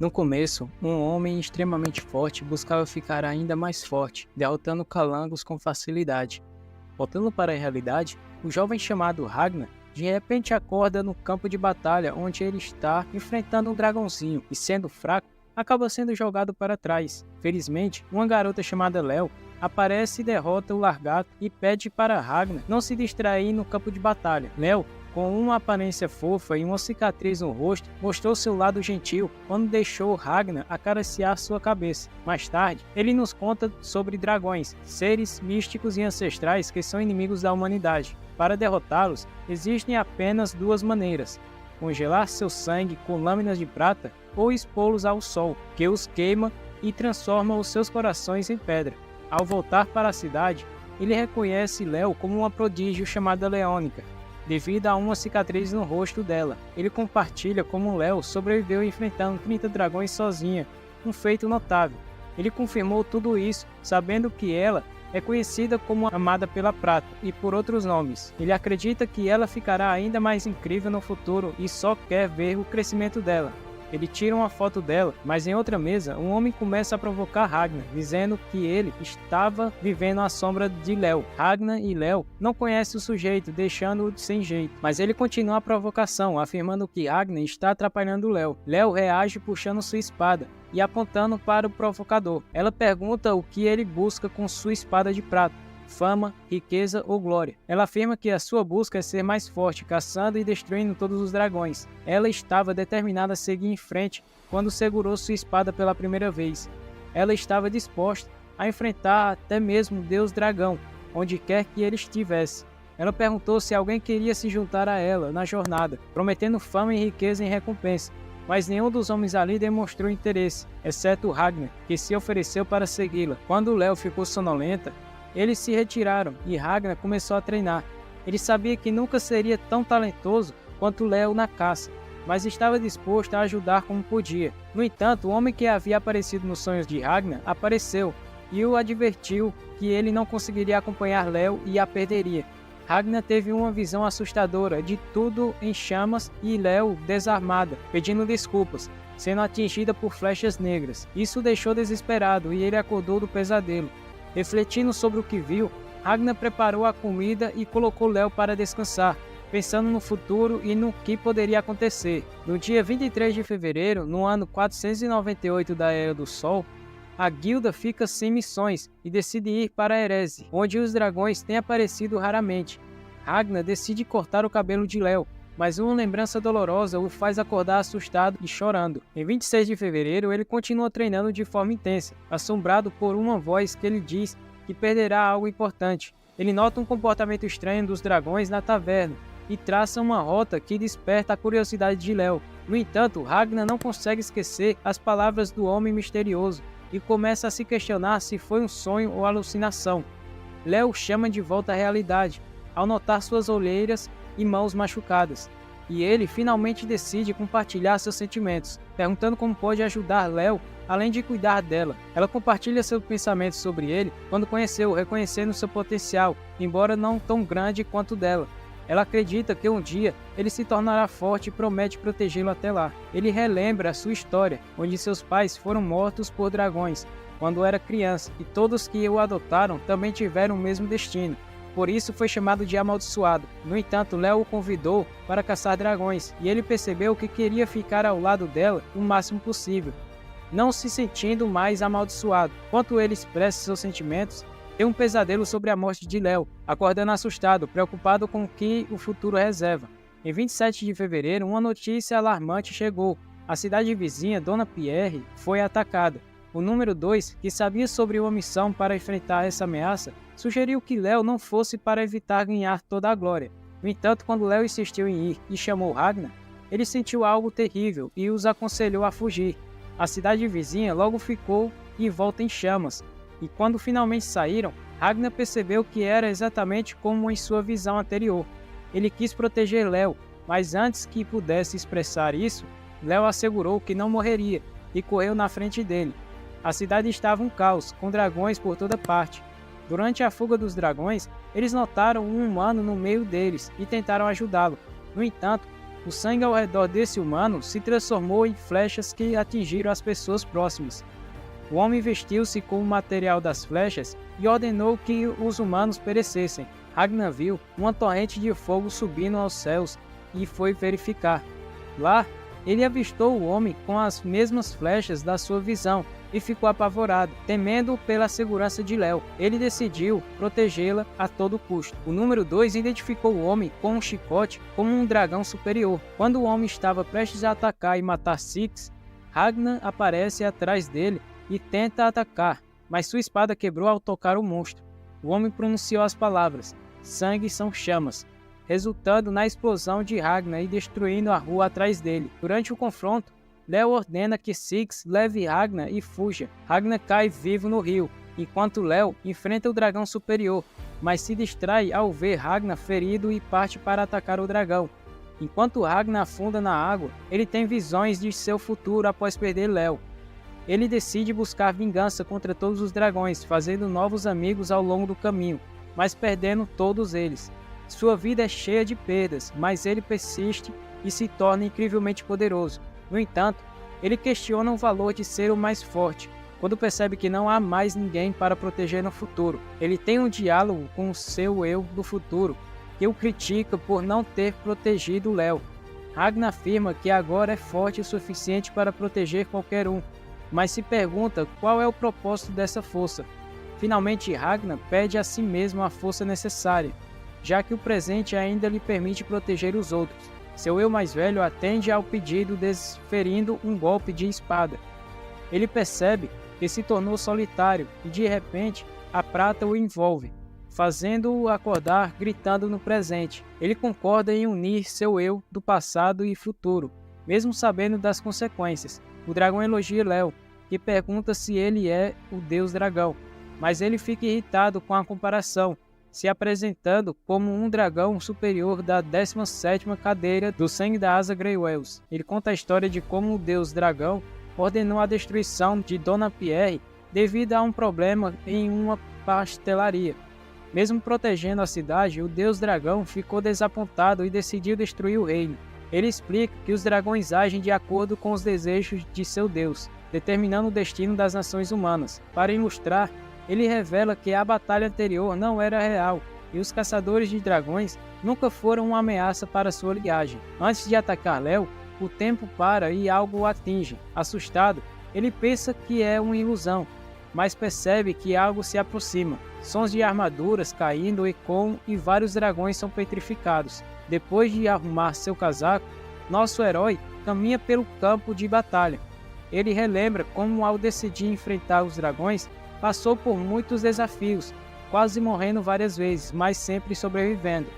No começo, um homem extremamente forte buscava ficar ainda mais forte, derrotando calangos com facilidade. Voltando para a realidade, o jovem chamado Ragnar de repente acorda no campo de batalha onde ele está enfrentando um dragãozinho e, sendo fraco, acaba sendo jogado para trás. Felizmente, uma garota chamada Léo aparece e derrota o Largato e pede para Ragnar não se distrair no campo de batalha. Léo, com uma aparência fofa e uma cicatriz no rosto, mostrou seu lado gentil quando deixou Ragnar acariciar sua cabeça. Mais tarde, ele nos conta sobre dragões, seres místicos e ancestrais que são inimigos da humanidade. Para derrotá-los, existem apenas duas maneiras: congelar seu sangue com lâminas de prata ou expô-los ao sol, que os queima e transforma os seus corações em pedra. Ao voltar para a cidade, ele reconhece Léo como uma prodígio chamada Leônica, devido a uma cicatriz no rosto dela. Ele compartilha como Léo sobreviveu enfrentando 30 dragões sozinha, um feito notável. Ele confirmou tudo isso, sabendo que ela é conhecida como Amada pela Prata e por outros nomes. Ele acredita que ela ficará ainda mais incrível no futuro e só quer ver o crescimento dela. Ele tira uma foto dela, mas em outra mesa, um homem começa a provocar Ragnar, dizendo que ele estava vivendo à sombra de Léo. Ragnar e Léo não conhecem o sujeito, deixando-o sem jeito, mas ele continua a provocação, afirmando que Ragnar está atrapalhando Léo. Léo reage puxando sua espada e apontando para o provocador. Ela pergunta o que ele busca com sua espada de prata: fama, riqueza ou glória. Ela afirma que a sua busca é ser mais forte, caçando e destruindo todos os dragões. Ela estava determinada a seguir em frente quando segurou sua espada pela primeira vez. Ela estava disposta a enfrentar até mesmo o Deus Dragão, onde quer que ele estivesse. Ela perguntou se alguém queria se juntar a ela na jornada, prometendo fama e riqueza em recompensa. Mas nenhum dos homens ali demonstrou interesse, exceto Ragnar, que se ofereceu para segui-la. Quando Léo ficou sonolenta, eles se retiraram e Ragnar começou a treinar. Ele sabia que nunca seria tão talentoso quanto Léo na caça, mas estava disposto a ajudar como podia. No entanto, o homem que havia aparecido nos sonhos de Ragnar apareceu e o advertiu que ele não conseguiria acompanhar Léo e a perderia. Ragnar teve uma visão assustadora de tudo em chamas e Léo desarmada, pedindo desculpas, sendo atingida por flechas negras. Isso o deixou desesperado e ele acordou do pesadelo. Refletindo sobre o que viu, Ragnar preparou a comida e colocou Léo para descansar, pensando no futuro e no que poderia acontecer. No dia 23 de fevereiro, no ano 498 da Era do Sol, a guilda fica sem missões e decide ir para Ereze, onde os dragões têm aparecido raramente. Ragnar decide cortar o cabelo de Léo, mas uma lembrança dolorosa o faz acordar assustado e chorando. Em 26 de fevereiro, ele continua treinando de forma intensa, assombrado por uma voz que lhe diz que perderá algo importante. Ele nota um comportamento estranho dos dragões na taverna e traça uma rota que desperta a curiosidade de Léo. No entanto, Ragnar não consegue esquecer as palavras do homem misterioso e começa a se questionar se foi um sonho ou alucinação. Léo chama de volta à realidade, ao notar suas olheiras e mãos machucadas, e ele finalmente decide compartilhar seus sentimentos, perguntando como pode ajudar Léo além de cuidar dela. Ela compartilha seus pensamentos sobre ele quando conheceu, reconhecendo seu potencial, embora não tão grande quanto o dela. Ela acredita que um dia ele se tornará forte e promete protegê-lo até lá. Ele relembra a sua história, onde seus pais foram mortos por dragões quando era criança, e todos que o adotaram também tiveram o mesmo destino. Por isso foi chamado de amaldiçoado. No entanto, Léo o convidou para caçar dragões, e ele percebeu que queria ficar ao lado dela o máximo possível, não se sentindo mais amaldiçoado. Enquanto ele expressa seus sentimentos, tem um pesadelo sobre a morte de Léo, acordando assustado, preocupado com o que o futuro reserva. Em 27 de fevereiro, uma notícia alarmante chegou. A cidade vizinha, Dona Pierre, foi atacada. O número 2, que sabia sobre uma missão para enfrentar essa ameaça, sugeriu que Léo não fosse para evitar ganhar toda a glória. No entanto, quando Léo insistiu em ir e chamou Ragnar, ele sentiu algo terrível e os aconselhou a fugir. A cidade vizinha logo ficou em volta em chamas, e quando finalmente saíram, Ragnar percebeu que era exatamente como em sua visão anterior. Ele quis proteger Léo, mas antes que pudesse expressar isso, Léo assegurou que não morreria e correu na frente dele. A cidade estava um caos, com dragões por toda parte. Durante a fuga dos dragões, eles notaram um humano no meio deles e tentaram ajudá-lo. No entanto, O sangue ao redor desse humano se transformou em flechas que atingiram as pessoas próximas. O homem vestiu-se com o material das flechas e ordenou que os humanos perecessem. Ragnar viu uma torrente de fogo subindo aos céus e foi verificar. Lá, ele avistou o homem com as mesmas flechas da sua visão e ficou apavorado, temendo pela segurança de Léo. Ele decidiu protegê-la a todo custo. O número 2 identificou o homem com um chicote como um dragão superior. Quando o homem estava prestes a atacar e matar Six, Ragnar aparece atrás dele e tenta atacar, mas sua espada quebrou ao tocar o monstro. O homem pronunciou as palavras: "Sangue são chamas", resultando na explosão de Ragnar e destruindo a rua atrás dele. Durante o confronto, Léo ordena que Six leve Ragnar e fuja. Ragnar cai vivo no rio, enquanto Léo enfrenta o dragão superior, mas se distrai ao ver Ragnar ferido e parte para atacar o dragão. Enquanto Ragnar afunda na água, ele tem visões de seu futuro após perder Léo. Ele decide buscar vingança contra todos os dragões, fazendo novos amigos ao longo do caminho, mas perdendo todos eles. Sua vida é cheia de perdas, mas ele persiste e se torna incrivelmente poderoso. No entanto, ele questiona o valor de ser o mais forte, quando percebe que não há mais ninguém para proteger no futuro. Ele tem um diálogo com o seu eu do futuro, que o critica por não ter protegido Léo. Ragnar afirma que agora é forte o suficiente para proteger qualquer um, mas se pergunta qual é o propósito dessa força. Finalmente, Ragnar pede a si mesmo a força necessária, já que o presente ainda lhe permite proteger os outros. Seu eu mais velho atende ao pedido desferindo um golpe de espada. Ele percebe que se tornou solitário e de repente a prata o envolve, fazendo-o acordar gritando no presente. Ele concorda em unir seu eu do passado e futuro, mesmo sabendo das consequências. O dragão elogia Léo, que pergunta se ele é o deus dragão, mas ele fica irritado com a comparação, se apresentando como um dragão superior da 17ª cadeira do sangue da asa Greywells. Ele conta a história de como o deus dragão ordenou a destruição de Dona Pierre devido a um problema em uma pastelaria. Mesmo protegendo a cidade, o deus dragão ficou desapontado e decidiu destruir o reino. Ele explica que os dragões agem de acordo com os desejos de seu deus, determinando o destino das nações humanas. Para ilustrar, ele revela que a batalha anterior não era real e os caçadores de dragões nunca foram uma ameaça para sua linhagem. Antes de atacar Léo, o tempo para e algo o atinge. Assustado, ele pensa que é uma ilusão, mas percebe que algo se aproxima. Sons de armaduras caindo ecoam e vários dragões são petrificados. Depois de arrumar seu casaco, nosso herói caminha pelo campo de batalha. Ele relembra como, ao decidir enfrentar os dragões, passou por muitos desafios, quase morrendo várias vezes, mas sempre sobrevivendo.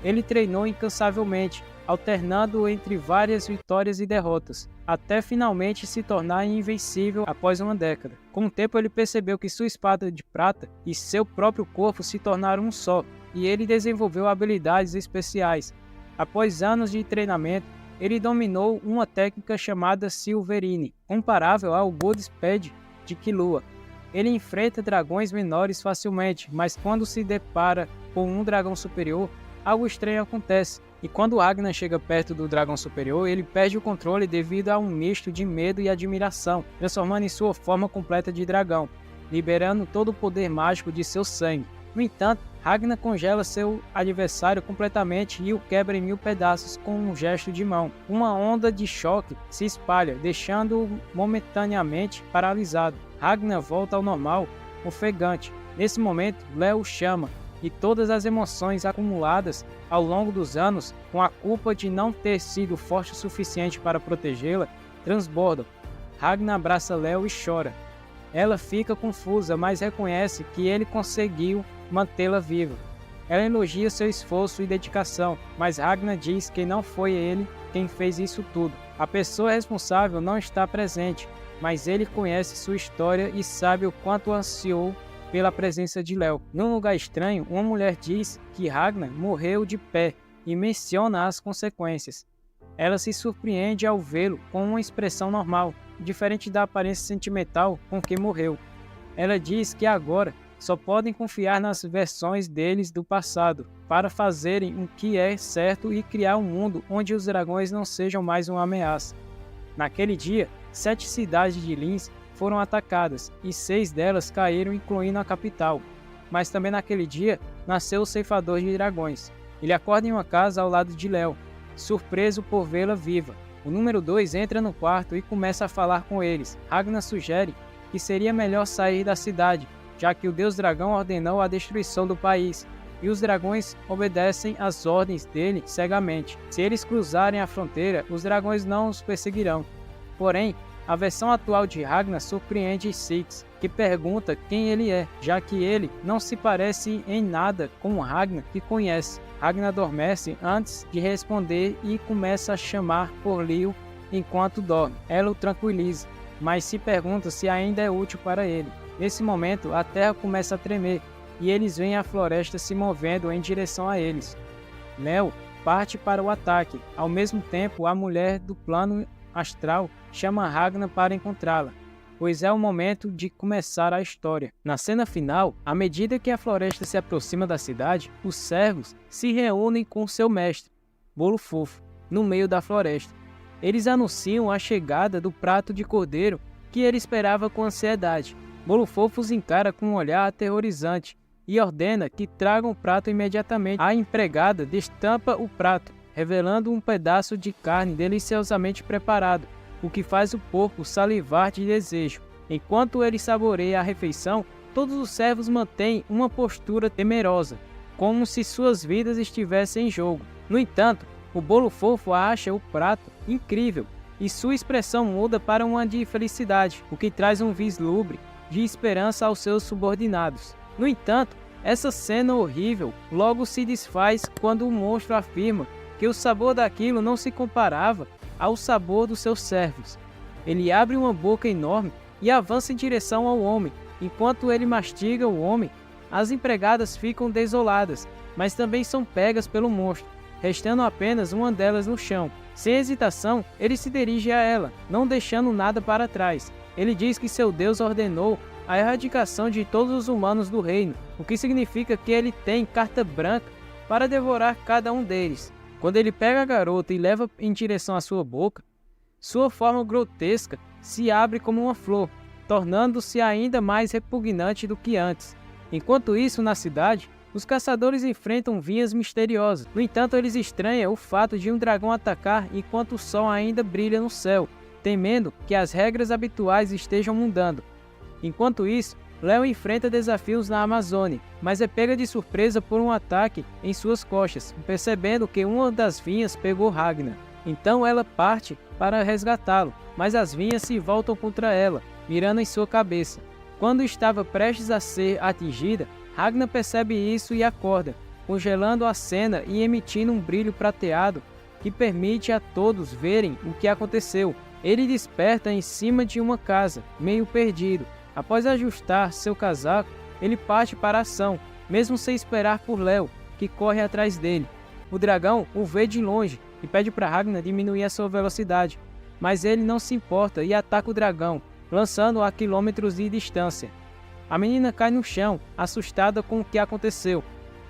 Ele treinou incansavelmente, alternando entre várias vitórias e derrotas, até finalmente se tornar invencível após uma década. Com o tempo ele percebeu que sua espada de prata e seu próprio corpo se tornaram um só, e ele desenvolveu habilidades especiais. Após anos de treinamento, ele dominou uma técnica chamada Silverine, comparável ao Godspeed de Killua. Ele enfrenta dragões menores facilmente, mas quando se depara com um dragão superior, algo estranho acontece. E quando Ragnar chega perto do dragão superior, ele perde o controle devido a um misto de medo e admiração, transformando em sua forma completa de dragão, liberando todo o poder mágico de seu sangue. No entanto, Ragnar congela seu adversário completamente e o quebra em 1000 pedaços com um gesto de mão. Uma onda de choque se espalha, deixando-o momentaneamente paralisado. Ragnar volta ao normal, ofegante. Nesse momento, Léo o chama, e todas as emoções acumuladas ao longo dos anos, com a culpa de não ter sido forte o suficiente para protegê-la, transbordam. Ragnar abraça Léo e chora. Ela fica confusa, mas reconhece que ele conseguiu mantê-la viva. Ela elogia seu esforço e dedicação, mas Ragnar diz que não foi ele quem fez isso tudo. A pessoa responsável não está presente, mas ele conhece sua história e sabe o quanto ansiou pela presença de Léo. Num lugar estranho, uma mulher diz que Ragnar morreu de pé e menciona as consequências. Ela se surpreende ao vê-lo com uma expressão normal, diferente da aparência sentimental com que morreu. Ela diz que agora só podem confiar nas versões deles do passado, para fazerem o que é certo e criar um mundo onde os dragões não sejam mais uma ameaça. Naquele dia, 7 cidades de Lins foram atacadas, e 6 delas caíram, incluindo a capital. Mas também naquele dia, nasceu o ceifador de dragões. Ele acorda em uma casa ao lado de Léo, surpreso por vê-la viva. O número 2 entra no quarto e começa a falar com eles. Ragnar sugere que seria melhor sair da cidade, já que o deus dragão ordenou a destruição do país, e os dragões obedecem às ordens dele cegamente. Se eles cruzarem a fronteira, os dragões não os perseguirão. Porém, a versão atual de Ragnar surpreende Six, que pergunta quem ele é, já que ele não se parece em nada com o Ragnar que conhece. Ragnar adormece antes de responder e começa a chamar por Leo enquanto dorme. Ela o tranquiliza, mas se pergunta se ainda é útil para ele. Nesse momento, a terra começa a tremer e eles veem a floresta se movendo em direção a eles. Léo parte para o ataque. Ao mesmo tempo, a mulher do plano astral chama Ragnar para encontrá-la, pois é o momento de começar a história. Na cena final, à medida que a floresta se aproxima da cidade, os servos se reúnem com seu mestre, Bolo Fofo, no meio da floresta. Eles anunciam a chegada do prato de cordeiro que ele esperava com ansiedade. Bolo Fofo os encara com um olhar aterrorizante e ordena que tragam o prato imediatamente. A empregada destampa o prato, revelando um pedaço de carne deliciosamente preparado, o que faz o porco salivar de desejo. Enquanto ele saboreia a refeição, todos os servos mantêm uma postura temerosa, como se suas vidas estivessem em jogo. No entanto, o Bolo Fofo acha o prato incrível e sua expressão muda para uma de felicidade, o que traz um vislumbre de esperança aos seus subordinados. No entanto, essa cena horrível logo se desfaz quando o monstro afirma que o sabor daquilo não se comparava ao sabor dos seus servos. Ele abre uma boca enorme e avança em direção ao homem. Enquanto ele mastiga o homem, as empregadas ficam desoladas, mas também são pegas pelo monstro, restando apenas uma delas no chão. Sem hesitação, ele se dirige a ela, não deixando nada para trás. Ele diz que seu Deus ordenou a erradicação de todos os humanos do reino, o que significa que ele tem carta branca para devorar cada um deles. Quando ele pega a garota e leva em direção à sua boca, sua forma grotesca se abre como uma flor, tornando-se ainda mais repugnante do que antes. Enquanto isso, na cidade, os caçadores enfrentam vinhas misteriosas. No entanto, eles estranham o fato de um dragão atacar enquanto o sol ainda brilha no céu, temendo que as regras habituais estejam mudando. Enquanto isso, Léo enfrenta desafios na Amazônia, mas é pega de surpresa por um ataque em suas costas, percebendo que uma das vinhas pegou Ragnar. Então ela parte para resgatá-lo, mas as vinhas se voltam contra ela, mirando em sua cabeça. Quando estava prestes a ser atingida, Ragnar percebe isso e acorda, congelando a cena e emitindo um brilho prateado que permite a todos verem o que aconteceu. Ele desperta em cima de uma casa, meio perdido. Após ajustar seu casaco, ele parte para a ação, mesmo sem esperar por Léo, que corre atrás dele. O dragão o vê de longe e pede para Ragnar diminuir a sua velocidade, mas ele não se importa e ataca o dragão, lançando-o a quilômetros de distância. A menina cai no chão, assustada com o que aconteceu.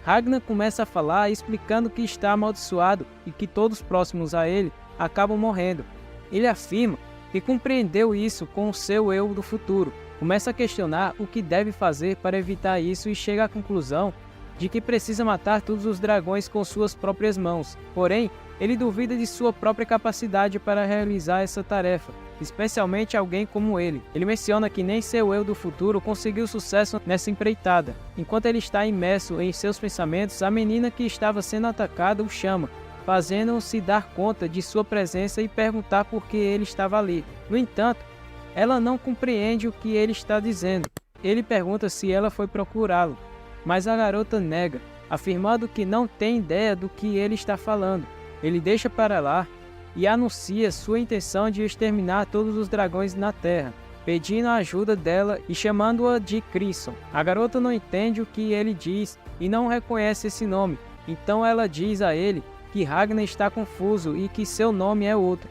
Ragnar começa a falar, explicando que está amaldiçoado e que todos próximos a ele acabam morrendo. Ele afirma que compreendeu isso com o seu eu do futuro. Começa a questionar o que deve fazer para evitar isso e chega à conclusão de que precisa matar todos os dragões com suas próprias mãos. Porém, ele duvida de sua própria capacidade para realizar essa tarefa, especialmente alguém como ele. Ele menciona que nem seu eu do futuro conseguiu sucesso nessa empreitada. Enquanto ele está imerso em seus pensamentos, a menina que estava sendo atacada o chama, fazendo-o se dar conta de sua presença e perguntar por que ele estava ali. No entanto, ela não compreende o que ele está dizendo. Ele pergunta se ela foi procurá-lo, mas a garota nega, afirmando que não tem ideia do que ele está falando. Ele deixa para lá e anuncia sua intenção de exterminar todos os dragões na Terra, pedindo a ajuda dela e chamando-a de Crisson. A garota não entende o que ele diz e não reconhece esse nome, então ela diz a ele que Ragnar está confuso e que seu nome é outro.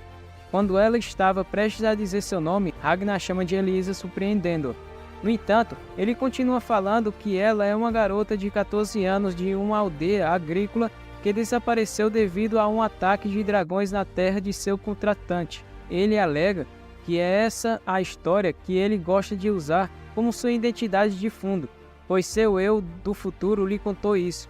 Quando ela estava prestes a dizer seu nome, Ragnar a chama de Elisa, surpreendendo-a. No entanto, ele continua falando que ela é uma garota de 14 anos de uma aldeia agrícola que desapareceu devido a um ataque de dragões na terra de seu contratante. Ele alega que é essa a história que ele gosta de usar como sua identidade de fundo, pois seu eu do futuro lhe contou isso.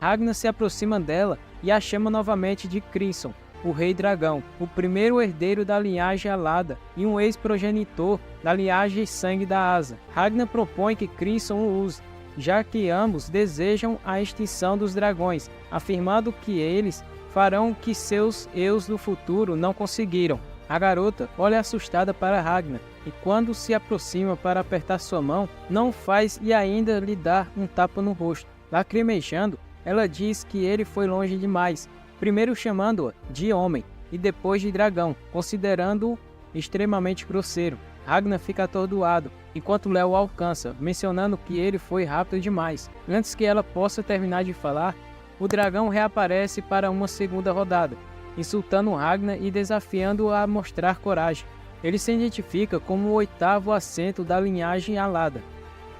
Ragnar se aproxima dela e a chama novamente de Crimson, o Rei Dragão, o primeiro herdeiro da linhagem alada e um ex-progenitor da linhagem Sangue da Asa. Ragnar propõe que Crimson o use, já que ambos desejam a extinção dos dragões, afirmando que eles farão o que seus eus do futuro não conseguiram. A garota olha assustada para Ragnar e quando se aproxima para apertar sua mão, não faz e ainda lhe dá um tapa no rosto. Lacrimejando, ela diz que ele foi longe demais, primeiro chamando-a de homem e depois de dragão, considerando-o extremamente grosseiro. Ragnar fica atordoado, enquanto Léo o alcança, mencionando que ele foi rápido demais. Antes que ela possa terminar de falar, o dragão reaparece para uma segunda rodada, insultando Ragnar e desafiando-o a mostrar coragem. Ele se identifica como o 8º assento da linhagem alada.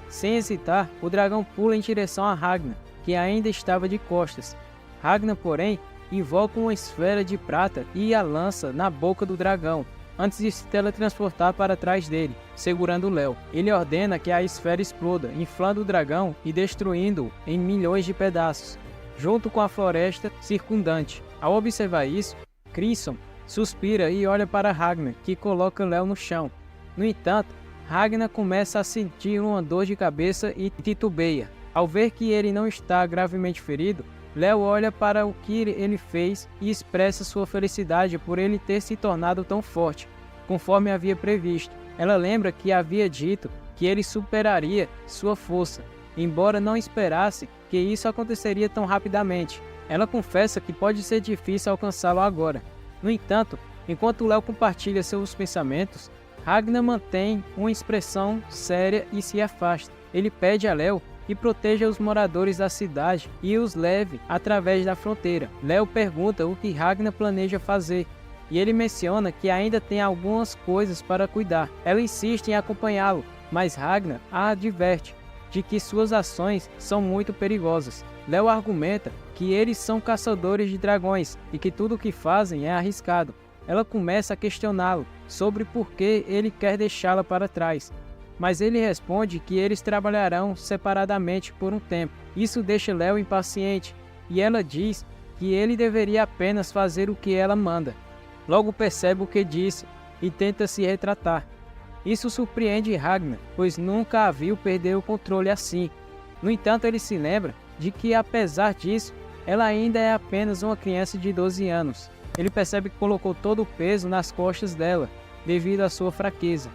Sem hesitar, o dragão pula em direção a Ragnar, que ainda estava de costas. Ragnar, porém, invoca uma esfera de prata e a lança na boca do dragão, antes de se teletransportar para trás dele, segurando Léo. Ele ordena que a esfera exploda, inflando o dragão e destruindo-o em milhões de pedaços, junto com a floresta circundante. Ao observar isso, Crimson suspira e olha para Ragnar, que coloca Léo no chão. No entanto, Ragnar começa a sentir uma dor de cabeça e titubeia. Ao ver que ele não está gravemente ferido, Léo olha para o que ele fez e expressa sua felicidade por ele ter se tornado tão forte, conforme havia previsto. Ela lembra que havia dito que ele superaria sua força, embora não esperasse que isso aconteceria tão rapidamente. Ela confessa que pode ser difícil alcançá-lo agora. No entanto, enquanto Léo compartilha seus pensamentos, Ragnar mantém uma expressão séria e se afasta. Ele pede a Léo que proteja os moradores da cidade e os leve através da fronteira. Léo pergunta o que Ragnar planeja fazer, e ele menciona que ainda tem algumas coisas para cuidar. Ela insiste em acompanhá-lo, mas Ragnar a adverte de que suas ações são muito perigosas. Léo argumenta que eles são caçadores de dragões e que tudo o que fazem é arriscado. Ela começa a questioná-lo sobre por que ele quer deixá-la para trás, mas ele responde que eles trabalharão separadamente por um tempo. Isso deixa Léo impaciente e ela diz que ele deveria apenas fazer o que ela manda. Logo percebe o que disse e tenta se retratar. Isso surpreende Ragnar, pois nunca a viu perder o controle assim. No entanto, ele se lembra de que, apesar disso, ela ainda é apenas uma criança de 12 anos. Ele percebe que colocou todo o peso nas costas dela, devido à sua fraqueza.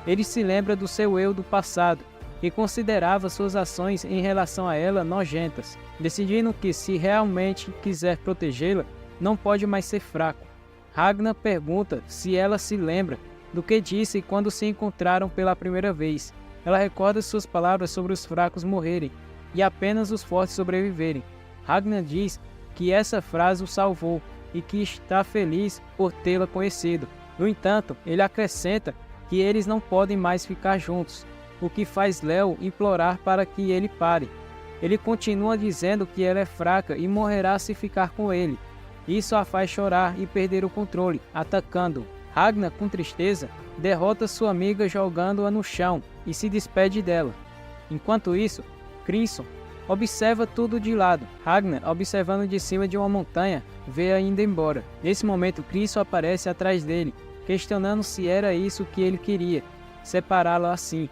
Ele se lembra do seu eu do passado, e considerava suas ações em relação a ela nojentas, decidindo que, se realmente quiser protegê-la, não pode mais ser fraco. Ragnar pergunta se ela se lembra do que disse quando se encontraram pela primeira vez. Ela recorda suas palavras sobre os fracos morrerem e apenas os fortes sobreviverem. Ragnar diz que essa frase o salvou e que está feliz por tê-la conhecido. No entanto, ele acrescenta que eles não podem mais ficar juntos, o que faz Léo implorar para que ele pare. Ele continua dizendo que ela é fraca e morrerá se ficar com ele. Isso a faz chorar e perder o controle, atacando-o. Ragnar, com tristeza, derrota sua amiga jogando-a no chão e se despede dela. Enquanto isso, Crimson observa tudo de lado. Ragnar, observando de cima de uma montanha, vê-a indo embora. Nesse momento, Crimson aparece atrás dele, questionando se era isso que ele queria, separá-la assim.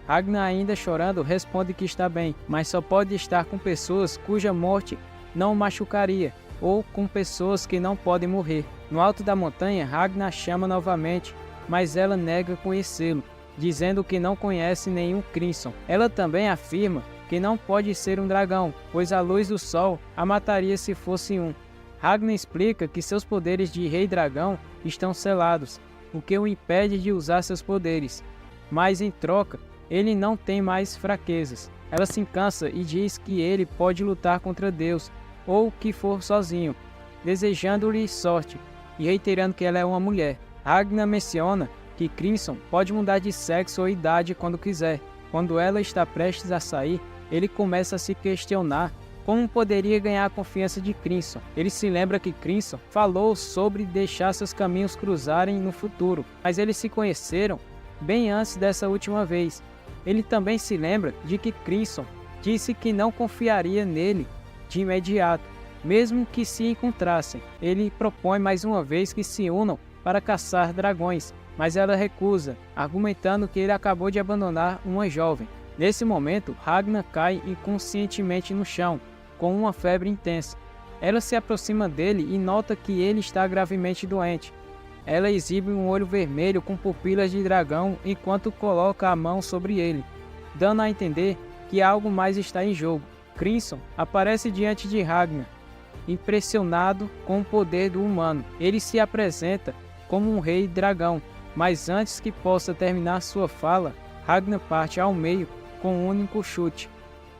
Ragnar, ainda chorando, responde que está bem, mas só pode estar com pessoas cuja morte não o machucaria, ou com pessoas que não podem morrer. No alto da montanha, Ragnar chama novamente, mas ela nega conhecê-lo, dizendo que não conhece nenhum Crimson. Ela também afirma que não pode ser um dragão, pois a luz do sol a mataria se fosse um. Ragnar explica que seus poderes de Rei Dragão estão selados, o que o impede de usar seus poderes, mas em troca, ele não tem mais fraquezas. Ela se cansa e diz que ele pode lutar contra Deus, ou o que for sozinho, desejando-lhe sorte e reiterando que ela é uma mulher. Ragnar menciona que Crimson pode mudar de sexo ou idade quando quiser, Quando ela está prestes a sair, ele começa a se questionar como poderia ganhar a confiança de Crimson. Ele se lembra que Crimson falou sobre deixar seus caminhos cruzarem no futuro, mas eles se conheceram bem antes dessa última vez. Ele também se lembra de que Crimson disse que não confiaria nele de imediato, mesmo que se encontrassem. Ele propõe mais uma vez que se unam para caçar dragões, mas ela recusa, argumentando que ele acabou de abandonar uma jovem. Nesse momento, Ragnar cai inconscientemente no chão, com uma febre intensa. Ela se aproxima dele e nota que ele está gravemente doente. Ela exibe um olho vermelho com pupilas de dragão enquanto coloca a mão sobre ele, dando a entender que algo mais está em jogo. Crimson aparece diante de Ragnar, impressionado com o poder do humano. Ele se apresenta como um rei dragão, mas antes que possa terminar sua fala, Ragnar parte ao meio com um único chute.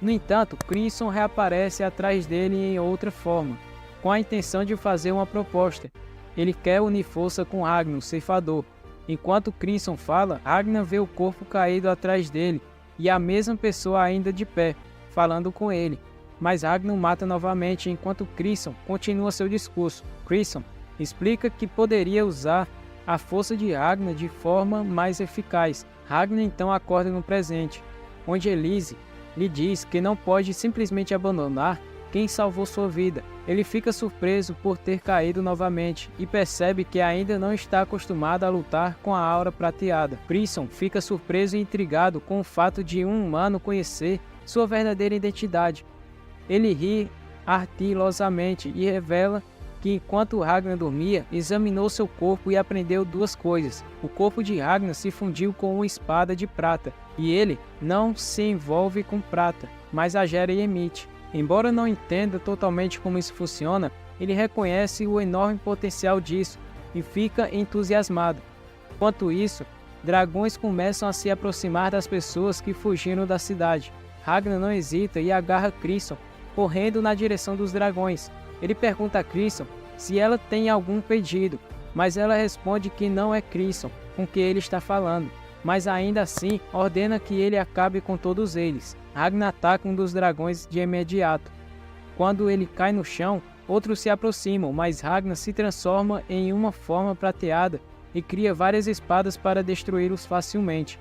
No entanto, Crimson reaparece atrás dele em outra forma, com a intenção de fazer uma proposta. Ele quer unir força com Ragnar, o ceifador. Enquanto Crimson fala, Ragnar vê o corpo caído atrás dele e a mesma pessoa ainda de pé, falando com ele. Mas Ragnar mata novamente enquanto Crimson continua seu discurso. Crimson explica que poderia usar a força de Ragnar de forma mais eficaz. Ragnar então acorda no presente, onde Elise lhe diz que não pode simplesmente abandonar quem salvou sua vida. Ele fica surpreso por ter caído novamente e percebe que ainda não está acostumado a lutar com a aura prateada. Crimson fica surpreso e intrigado com o fato de um humano conhecer sua verdadeira identidade. Ele ri ardilosamente e revela que enquanto Ragnar dormia, examinou seu corpo e aprendeu duas coisas. O corpo de Ragnar se fundiu com uma espada de prata, e ele não se envolve com prata, mas a gera e emite. Embora não entenda totalmente como isso funciona, ele reconhece o enorme potencial disso e fica entusiasmado. Enquanto isso, dragões começam a se aproximar das pessoas que fugiram da cidade. Ragnar não hesita e agarra Crimson, correndo na direção dos dragões. Ele pergunta a Crimson se ela tem algum pedido, mas ela responde que não é Crimson com quem ele está falando, mas ainda assim ordena que ele acabe com todos eles. Ragnar ataca um dos dragões de imediato. Quando ele cai no chão, outros se aproximam, mas Ragnar se transforma em uma forma prateada e cria várias espadas para destruí-los facilmente.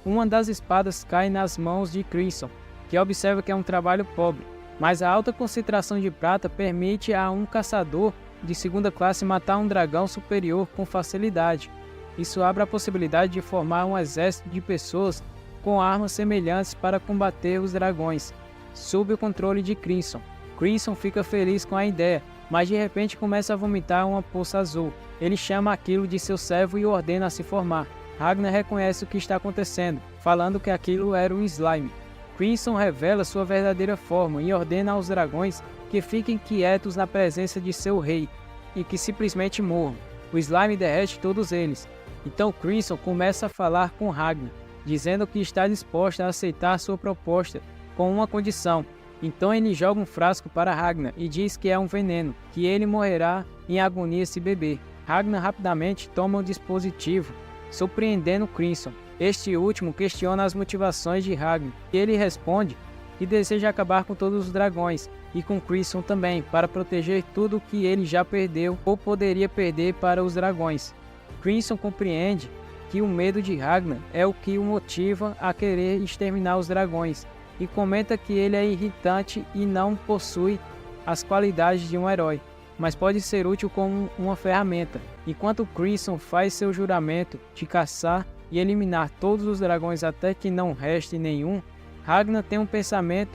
Uma das espadas cai nas mãos de Crimson, que observa que é um trabalho pobre, mas a alta concentração de prata permite a um caçador de segunda classe matar um dragão superior com facilidade. Isso abre a possibilidade de formar um exército de pessoas com armas semelhantes para combater os dragões, sob o controle de Crimson. Crimson fica feliz com a ideia, mas de repente começa a vomitar uma poça azul. Ele chama aquilo de seu servo e ordena a se formar. Ragnar reconhece o que está acontecendo, falando que aquilo era um slime. Crimson revela sua verdadeira forma e ordena aos dragões que fiquem quietos na presença de seu rei e que simplesmente morram. O slime derrete todos eles. Então Crimson começa a falar com Ragnar, dizendo que está disposta a aceitar sua proposta com uma condição. Então ele joga um frasco para Ragnar e diz que é um veneno, que ele morrerá em agonia se beber. Ragnar rapidamente toma o dispositivo, surpreendendo Crimson. Este último questiona as motivações de Ragnar, e ele responde que deseja acabar com todos os dragões, e com Crimson também, para proteger tudo o que ele já perdeu ou poderia perder para os dragões. Crimson compreende que o medo de Ragnar é o que o motiva a querer exterminar os dragões, e comenta que ele é irritante e não possui as qualidades de um herói, mas pode ser útil como uma ferramenta. Enquanto Crimson faz seu juramento de caçar e eliminar todos os dragões até que não reste nenhum, Ragnar tem um pensamento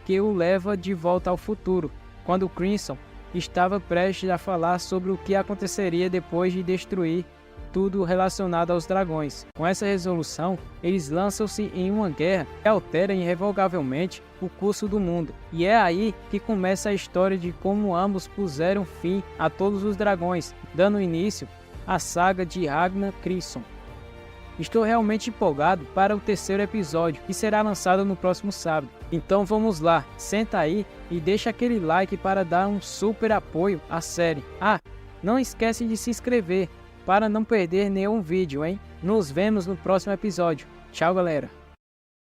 que o leva de volta ao futuro, quando Crimson estava prestes a falar sobre o que aconteceria depois de destruir tudo relacionado aos dragões. Com essa resolução, eles lançam-se em uma guerra que altera irrevogavelmente o curso do mundo. E é aí que começa a história de como ambos puseram fim a todos os dragões, dando início à saga de Ragnar Crimson. Estou realmente empolgado para o terceiro episódio, que será lançado no próximo sábado. Então vamos lá, senta aí e deixa aquele like para dar um super apoio à série. Ah, não esquece de se inscrever para não perder nenhum vídeo, hein? Nos vemos no próximo episódio. Tchau, galera!